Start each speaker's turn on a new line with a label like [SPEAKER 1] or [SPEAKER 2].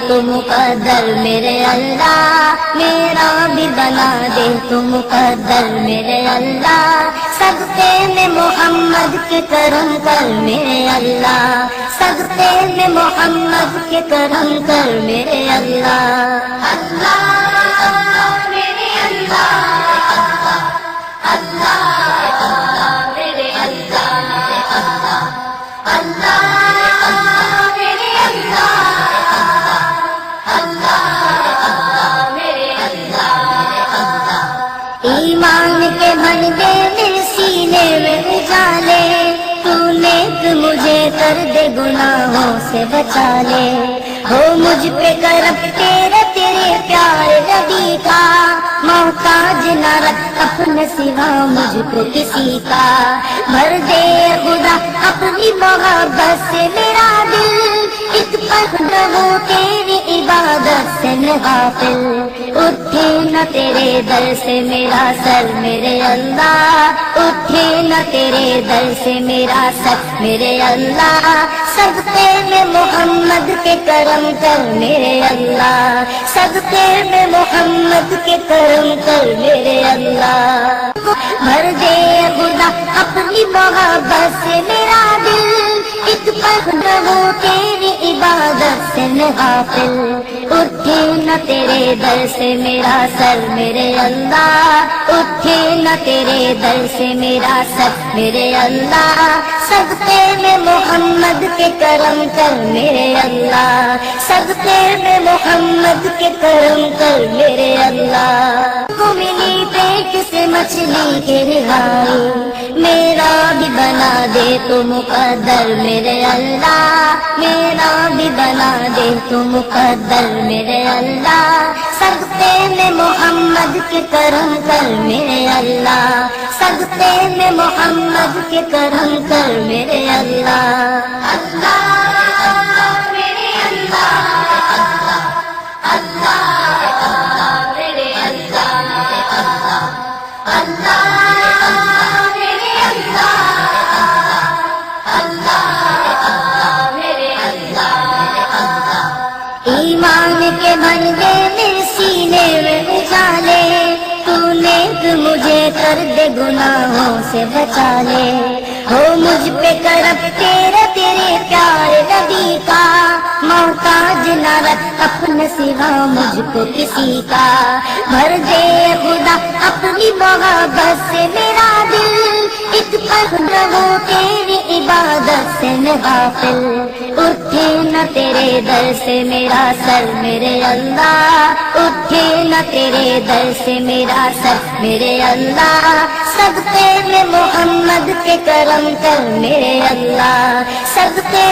[SPEAKER 1] تو مقدر میرے اللہ، میرا بھی بنا دے تو مقدر میرے اللہ، صدقے میں محمد کے کرم کر میرے اللہ، صدقے میں محمد کے کرم کر میرے اللہ۔ اللہ میرے اللہ، اللہ میرے اللہ، اللہ میرے اللہ، اللہ میرے اللہ۔ ایمان کے بندے میرے سینے میں اجالے، تو نیک مجھے کر دے گناہوں سے بچا لے، ہو مجھ پہ کرم تیرے پیارے نبی کا، محتاج نہ رکھ اپنے سوا مجھ کو کسی کا، بھر دے خدا اپنی محبت سے میرا دل، ایک پل رہو تیری عبادت سے میں غافل، اٹھے نہ تیرے در سے میرا سر میرے اللہ، اٹھے نہ تیرے در سے میرا سر میرے اللہ، صدقے میں محمد کے کرم کر میرے اللہ، صدقے میں محمد کے کرم کر میرے اللہ، بھر دے خدا اپنی محبت سے میرا دل، ایک پل رہو تیری عبادت سے میں غافل، اٹھے نہ تیرے در سے میرا سر میرے اللہ، اٹھے نہ تیرے در سے میرا سر میرے اللہ، صدقے میں محمد کے کرم کر میرے اللہ، صدقے میں محمد کے کرم کر میرے اللہ۔ کو ملی پیٹ سے مچھلی کے رہائی، میرا بھی بنا دے تو مقدر میرے اللہ، میرا بھی بنا دے تو مقدر میرے اللہ، صدقے میں محمد کے کرم کر میرے اللہ، صدقے میں محمد کے کرم کر میرے اللہ۔ اللہ میرے اللہ، اللہ میرے اللہ، اللہ میرے اللہ، اللہ میرے اللہ۔ ایمان کے بندے میرے سینے میں اجالے، تو نیک مجھے کر دے گناہوں سے بچا لے، ہو مجھ پہ کرم تیرے پیارے نبی کا، محتاج نہ رکھ اپنے سوا مجھ کو کسی کا، بھر دے خدا اپنی محبت سے میرا دل، ایک پل رہو تیری عبادت سے میں غافل، اٹھے نہ تیرے در سے میرا سر میرے اللہ، اٹھے نہ تیرے در سے میرا سر میرے اللہ، صدقے میں محمد کے کرم کر میرے اللہ، صدقے